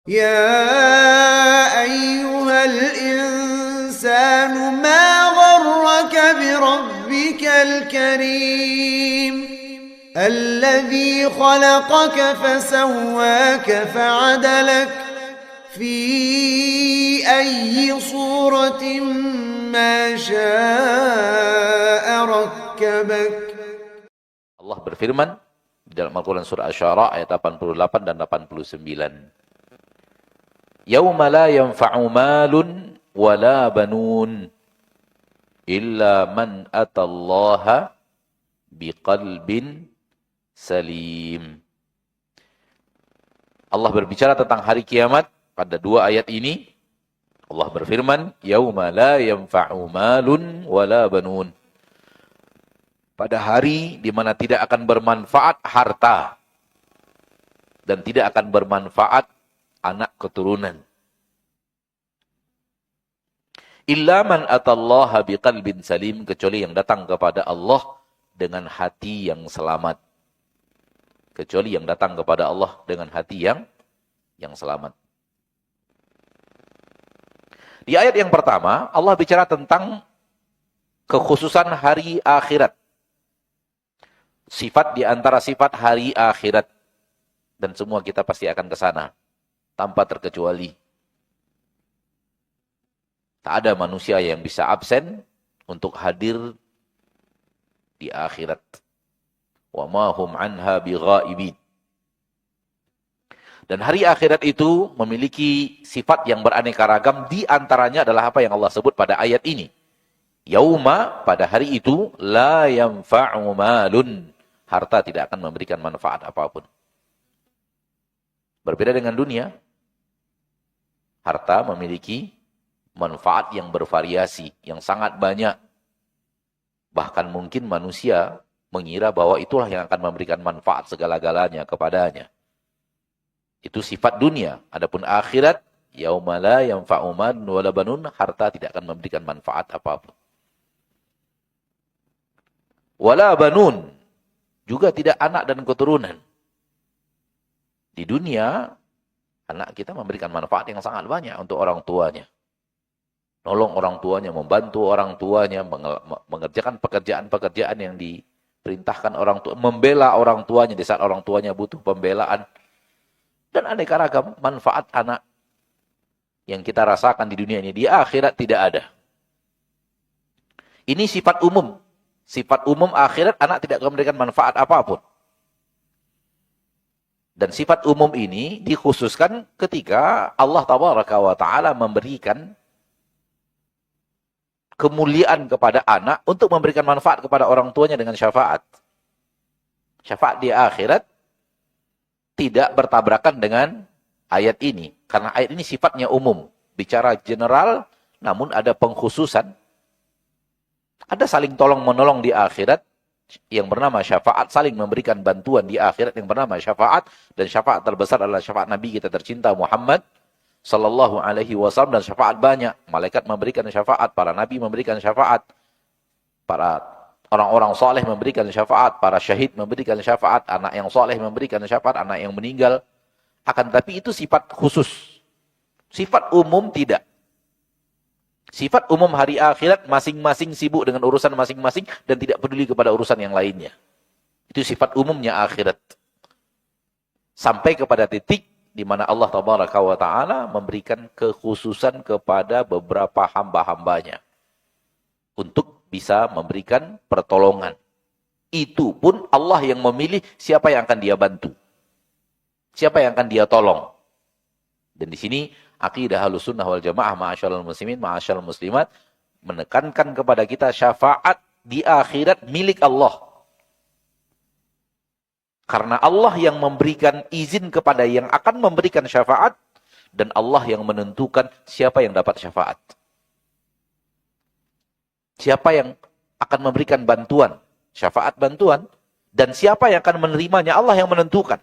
يا أيها الإنسان ما غرك بربك الكريم الذي خلقك فسواك فعدلك في أي صورة ما شاء ركبك. Allah berfirman di dalam Al-Quran surah Asy-Syu'ara ayat 88 dan 89. Yauma la yanfa'u malun wala banun illa man atallaha biqalbin salim. Allah berbicara tentang hari kiamat pada dua ayat ini. Allah berfirman, yauma la yanfa'u malun wala banun. Pada hari di mana tidak akan bermanfaat harta dan tidak akan bermanfaat anak keturunan. Illa man atallaha biqalbin salim, kecuali yang datang kepada Allah dengan hati yang selamat. Kecuali yang datang kepada Allah dengan hati yang selamat. Di ayat yang pertama, Allah bicara tentang kekhususan hari akhirat. Sifat di antara sifat hari akhirat. Dan semua kita pasti akan ke sana. Tanpa terkecuali. Tak ada manusia yang bisa absen untuk hadir di akhirat. Wa ma hum anha bighaibin. Dan hari akhirat itu memiliki sifat yang beraneka ragam. Di antaranya adalah apa yang Allah sebut pada ayat ini. Yauma, pada hari itu, la yanfa'u malun. Harta tidak akan memberikan manfaat apapun. Berbeda dengan dunia, harta memiliki manfaat yang bervariasi, yang sangat banyak. Bahkan mungkin manusia mengira bahwa itulah yang akan memberikan manfaat segala-galanya kepadanya. Itu sifat dunia. Adapun akhirat, yauma la yanfa'u malun wala banun, harta tidak akan memberikan manfaat apapun. Wala banun, juga tidak anak dan keturunan. Di dunia, anak kita memberikan manfaat yang sangat banyak untuk orang tuanya. Nolong orang tuanya, membantu orang tuanya, mengerjakan pekerjaan-pekerjaan yang diperintahkan orang tua, membela orang tuanya di saat orang tuanya butuh pembelaan. Dan aneka ragam manfaat anak yang kita rasakan di dunia ini. Di akhirat tidak ada. Ini sifat umum. Sifat umum akhirat, anak tidak akan memberikan manfaat apapun. Dan sifat umum ini dikhususkan ketika Allah Tabaraka wa Ta'ala memberikan kemuliaan kepada anak untuk memberikan manfaat kepada orang tuanya dengan syafaat. Syafaat di akhirat tidak bertabrakan dengan ayat ini. Karena ayat ini sifatnya umum. Bicara general, namun ada pengkhususan. Ada saling tolong-menolong di akhirat yang bernama syafaat, saling memberikan bantuan di akhirat yang bernama syafaat, dan syafaat terbesar adalah syafaat Nabi kita tercinta Muhammad sallallahu alaihi wasallam, dan syafaat banyak. Malaikat memberikan syafaat, para nabi memberikan syafaat, para orang-orang soleh memberikan syafaat, para syahid memberikan syafaat, anak yang soleh memberikan syafaat, anak yang meninggal. Akan tapi itu sifat khusus. Sifat umum tidak. Sifat umum hari akhirat, masing-masing sibuk dengan urusan masing-masing dan tidak peduli kepada urusan yang lainnya. Itu sifat umumnya akhirat. Sampai kepada titik di mana Allah Tabaraka wa Ta'ala memberikan kekhususan kepada beberapa hamba-hambanya untuk bisa memberikan pertolongan. Itu pun Allah yang memilih siapa yang akan dia bantu. Siapa yang akan dia tolong. Dan di sini akidah Ahlussunnah wal Jamaah, ma'asyiral muslimin, ma'asyiral muslimat, menekankan kepada kita syafaat di akhirat milik Allah. Karena Allah yang memberikan izin kepada yang akan memberikan syafaat, dan Allah yang menentukan siapa yang dapat syafaat. Siapa yang akan memberikan bantuan, syafaat bantuan, dan siapa yang akan menerimanya, Allah yang menentukan.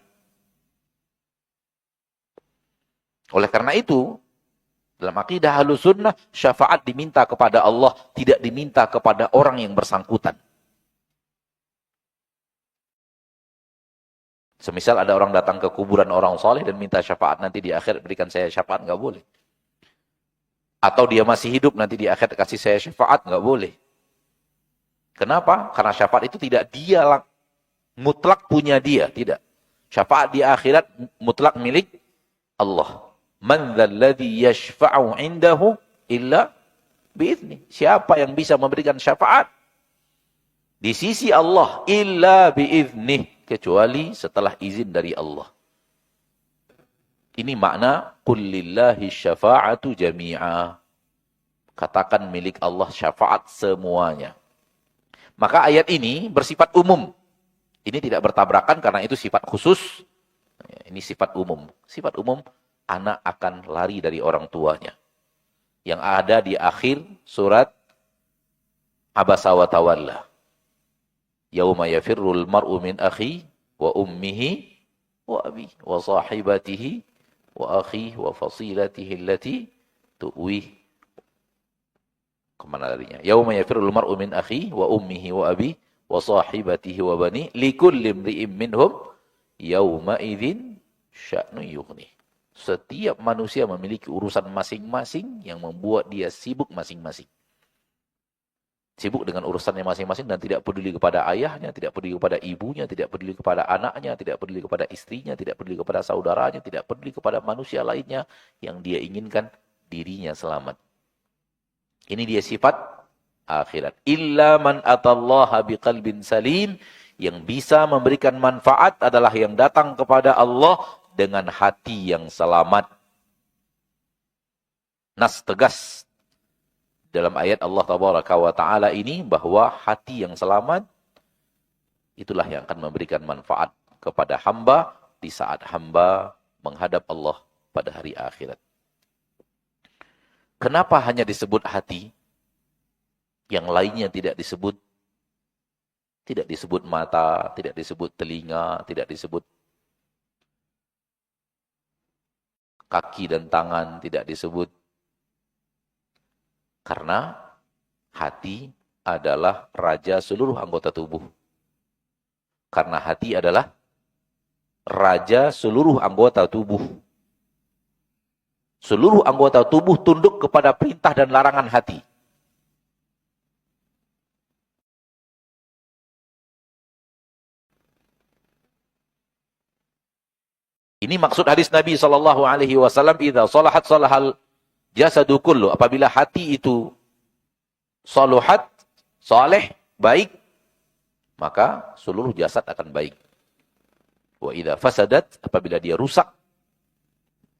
Oleh karena itu, dalam akidah Ahlussunnah, syafaat diminta kepada Allah, tidak diminta kepada orang yang bersangkutan. Semisal ada orang datang ke kuburan orang soleh dan minta syafaat, nanti di akhir berikan saya syafaat, nggak boleh. Atau dia masih hidup, nanti di akhir kasih saya syafaat, nggak boleh. Kenapa? Karena syafaat itu tidak dia mutlak punya dia, tidak. Syafaat di akhirat mutlak milik Allah. Man dzalladzi yashfa'u 'indahu illa bi'idznih. Siapa yang bisa memberikan syafaat di sisi Allah illa bi'idznih, kecuali setelah izin dari Allah. Ini makna qul lillahi syafa'atu jami'a. Katakan milik Allah syafaat semuanya. Maka ayat ini bersifat umum. Ini tidak bertabrakan karena itu sifat khusus. Ini sifat umum. Sifat umum, anak akan lari dari orang tuanya. Yang ada di akhir surat Abasa wa Tawalla. Yauma yafirrul mar'u min akhi wa ummihi wa abi wa sahibatihi wa akhi wa fasilatihi allati tu'wih. Kemana larinya? Yauma yafirrul mar'u min akhi wa ummihi wa abi wa sahibatihi wa bani likulli imri'in minhum yauma idzin sya'nu yughni. Setiap manusia memiliki urusan masing-masing yang membuat dia sibuk masing-masing. Sibuk dengan urusannya masing-masing dan tidak peduli kepada ayahnya, tidak peduli kepada ibunya, tidak peduli kepada anaknya, tidak peduli kepada istrinya, tidak peduli kepada saudaranya, tidak peduli kepada manusia lainnya yang dia inginkan dirinya selamat. Ini dia sifat akhirat. Illa man atallaha biqalbin salim, yang bisa memberikan manfaat adalah yang datang kepada Allah dengan hati yang selamat. Nas tegas dalam ayat Allah Tabaraka wa Ta'ala ini bahwa hati yang selamat itulah yang akan memberikan manfaat kepada hamba di saat hamba menghadap Allah pada hari akhirat. Kenapa hanya disebut hati? Yang lainnya tidak disebut. Tidak disebut mata, tidak disebut telinga, tidak disebut kaki dan tangan, tidak disebut. Karena hati adalah raja seluruh anggota tubuh. Karena hati adalah raja seluruh anggota tubuh. Seluruh anggota tubuh tunduk kepada perintah dan larangan hati. Ini maksud hadis Nabi SAW, idza salahat salahal jasadu kullu. Apabila hati itu saluhat, saleh, baik, maka seluruh jasad akan baik. Wa idza fasadat, apabila dia rusak,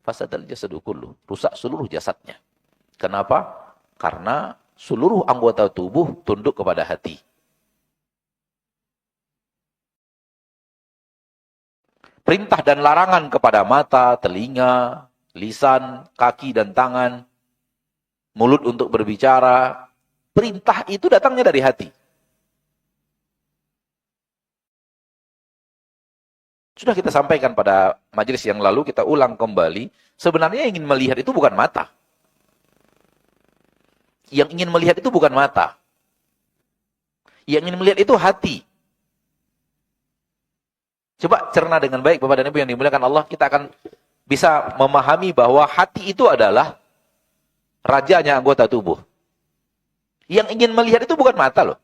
fasadal jasadu kullu, rusak seluruh jasadnya. Kenapa? Karena seluruh anggota tubuh tunduk kepada hati. Perintah dan larangan kepada mata, telinga, lisan, kaki dan tangan, mulut untuk berbicara, perintah itu datangnya dari hati. Sudah kita sampaikan pada majelis yang lalu, kita ulang kembali, sebenarnya yang ingin melihat itu bukan mata. Yang ingin melihat itu bukan mata. Yang ingin melihat itu hati. Coba cerna dengan baik Bapak dan Ibu yang dimuliakan Allah, kita akan bisa memahami bahwa hati itu adalah rajanya anggota tubuh. Yang ingin melihat itu bukan mata loh.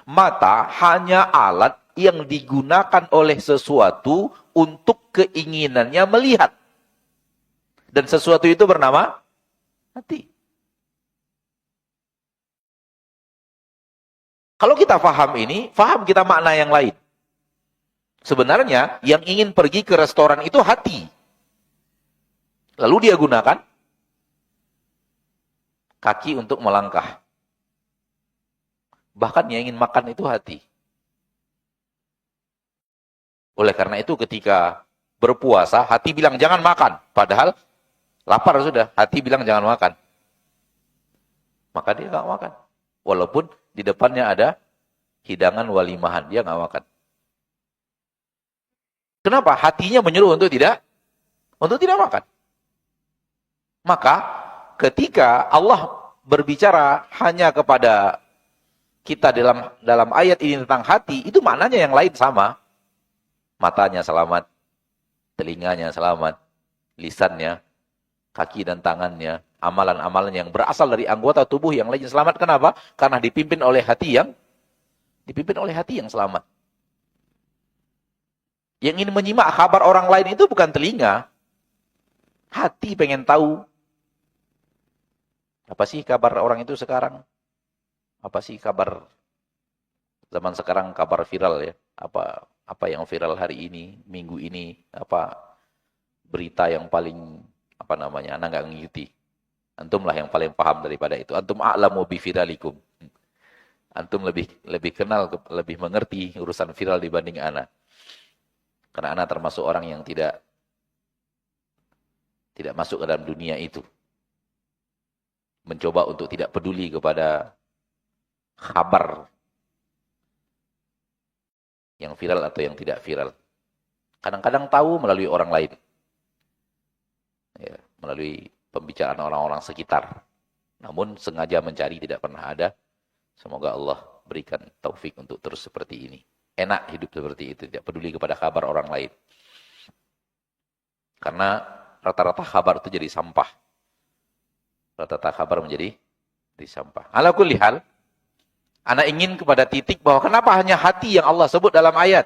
Mata hanya alat yang digunakan oleh sesuatu untuk keinginannya melihat. Dan sesuatu itu bernama hati. Kalau kita paham ini, paham kita makna yang lain. Sebenarnya yang ingin pergi ke restoran itu hati. Lalu dia gunakan kaki untuk melangkah. Bahkan yang ingin makan itu hati. Oleh karena itu ketika berpuasa, hati bilang jangan makan. Padahal lapar sudah, hati bilang jangan makan. Maka dia nggak makan. Walaupun di depannya ada hidangan walimahan, dia nggak makan. Kenapa? Hatinya menyuruh untuk tidak makan. Maka ketika Allah berbicara hanya kepada kita dalam ayat ini tentang hati, itu maknanya yang lain sama. Matanya selamat, telinganya selamat, lisannya, kaki dan tangannya, amalan-amalan yang berasal dari anggota tubuh yang lainnya selamat. Kenapa? Karena dipimpin oleh hati yang selamat. Yang ingin menyimak kabar orang lain itu bukan telinga. Hati pengen tahu. Apa sih kabar orang itu sekarang? Apa sih kabar zaman sekarang, kabar viral ya? Apa yang viral hari ini, minggu ini? Apa berita yang paling, Anda nggak ngikuti. Antum lah yang paling paham daripada itu. Antum a'lamu bi viralikum. Antum lebih kenal, lebih mengerti urusan viral dibanding ana. Karena ana termasuk orang yang tidak masuk ke dalam dunia itu. Mencoba untuk tidak peduli kepada kabar yang viral atau yang tidak viral. Kadang-kadang tahu melalui orang lain. Ya, melalui pembicaraan orang-orang sekitar. Namun sengaja mencari tidak pernah ada. Semoga Allah berikan taufik untuk terus seperti ini. Enak hidup seperti itu, tidak peduli kepada kabar orang lain. Karena rata-rata kabar itu jadi sampah. Rata-rata kabar menjadi sampah. Ala kulli hal, ana ingin kepada titik bahwa kenapa hanya hati yang Allah sebut dalam ayat?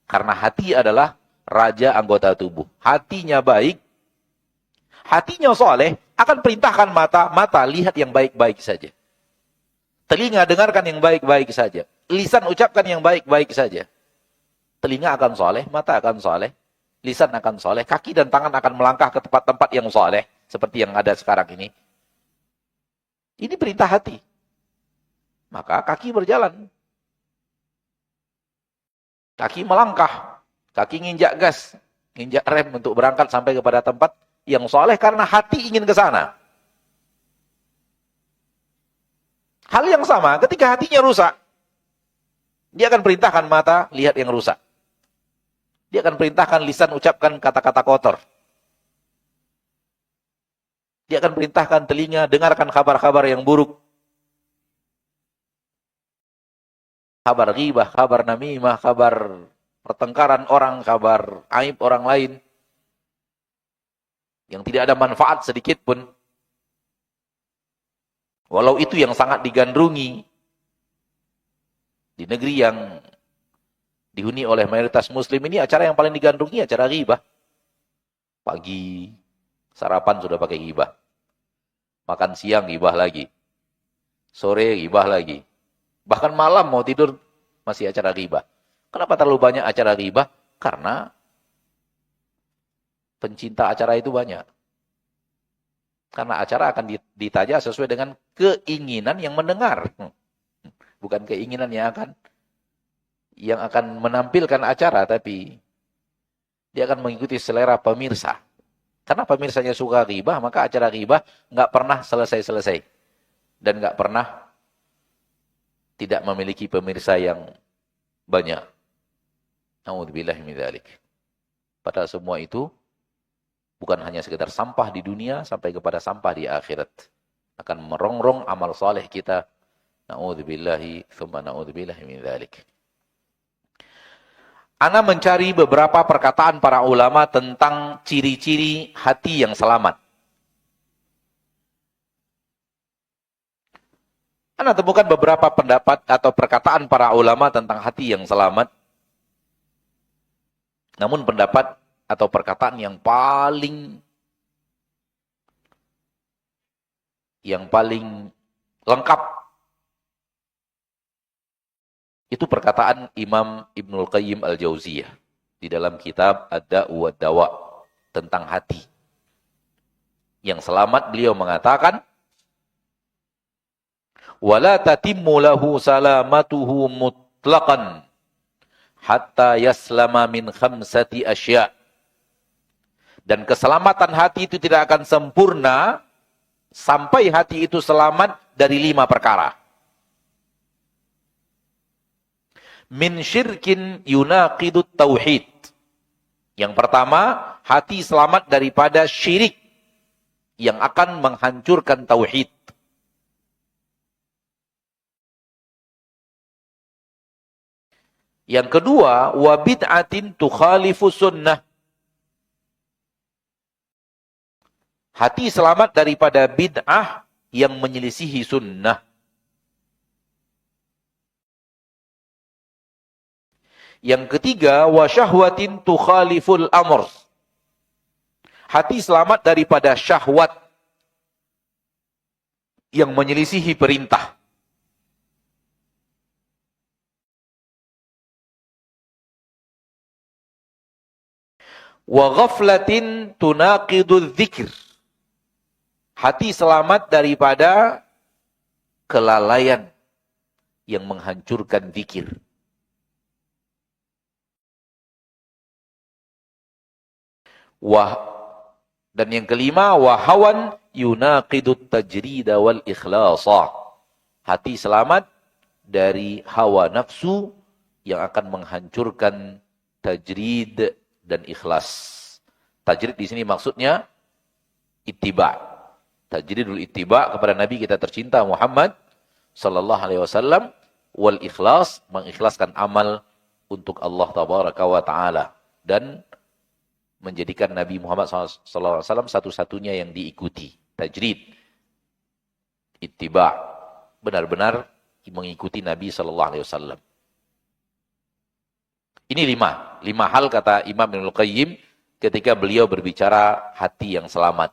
Karena hati adalah raja anggota tubuh. Hatinya baik, hatinya soleh, akan perintahkan mata lihat yang baik-baik saja. Telinga dengarkan yang baik-baik saja. Lisan ucapkan yang baik-baik saja. Telinga akan soleh, mata akan soleh, lisan akan soleh, kaki dan tangan akan melangkah ke tempat-tempat yang soleh. Seperti yang ada sekarang ini. Ini perintah hati. Maka kaki berjalan. Kaki melangkah. Kaki nginjak gas. Nginjak rem untuk berangkat sampai kepada tempat yang soleh karena hati ingin ke sana. Hal yang sama ketika hatinya rusak. Dia akan perintahkan mata lihat yang rusak. Dia akan perintahkan lisan ucapkan kata-kata kotor. Dia akan perintahkan telinga dengarkan kabar-kabar yang buruk. Kabar ghibah, kabar namimah, kabar pertengkaran orang, kabar aib orang lain. Yang tidak ada manfaat sedikit pun. Walau itu yang sangat digandrungi. Di negeri yang dihuni oleh mayoritas muslim ini, acara yang paling digandrungi acara ghibah. Pagi, sarapan sudah pakai ghibah. Makan siang ghibah lagi. Sore ghibah lagi. Bahkan malam mau tidur masih acara ghibah. Kenapa terlalu banyak acara ghibah? Karena pencinta acara itu banyak. Karena acara akan ditaja sesuai dengan keinginan yang mendengar. Bukan keinginan yang akan menampilkan acara, tapi dia akan mengikuti selera pemirsa. Karena pemirsanya suka ghibah, maka acara ghibah nggak pernah selesai-selesai. Dan nggak pernah tidak memiliki pemirsa yang banyak. Na'udzubillahi min dzalik. Padahal semua itu bukan hanya sekedar sampah di dunia, sampai kepada sampah di akhirat. Akan merongrong amal saleh kita. Na'udzubillahi, tsumma na'udzubillahi min dzalik. Ana mencari beberapa perkataan para ulama tentang ciri-ciri hati yang selamat. Ana temukan beberapa pendapat atau perkataan para ulama tentang hati yang selamat. Namun pendapat atau perkataan yang paling lengkap itu perkataan Imam Ibnul Qayyim Al-Jauziyah di dalam kitab Ad-Da'u wad-Dawa tentang hati. Yang selamat beliau mengatakan, wala tatimmu lahu salamatuhu mutlaqan hatta yaslama min khamsati asya'. Dan keselamatan hati itu tidak akan sempurna sampai hati itu selamat dari 5 perkara. Min syirkin yunaqidut tauhid. Yang pertama, hati selamat daripada syirik yang akan menghancurkan tauhid. Yang kedua, wa bid'atin tukhalifu sunnah. Hati selamat daripada bid'ah yang menyelisihi sunnah. Yang ketiga, wa syahwatin tukhaliful amr. Hati selamat daripada syahwat yang menyelisihi perintah. Wa ghaflatin tunaqidudz dzikr. Hati selamat daripada kelalaian yang menghancurkan zikir. Dan yang kelima, wahawan yunaqidut tajrida wal ikhlasa. Hati selamat dari hawa nafsu yang akan menghancurkan tajrid dan ikhlas. Tajrid di sini maksudnya ittiba. Tajridul ittiba kepada Nabi kita tercinta Muhammad sallallahu alaihi wasallam, wal ikhlas, mengikhlaskan amal untuk Allah tabaraka wa taala dan menjadikan Nabi Muhammad SAW satu-satunya yang diikuti. Tajrid, ittiba, benar-benar mengikuti Nabi SAW. Ini lima hal kata Imam Ibnul Qayyim ketika beliau berbicara hati yang selamat.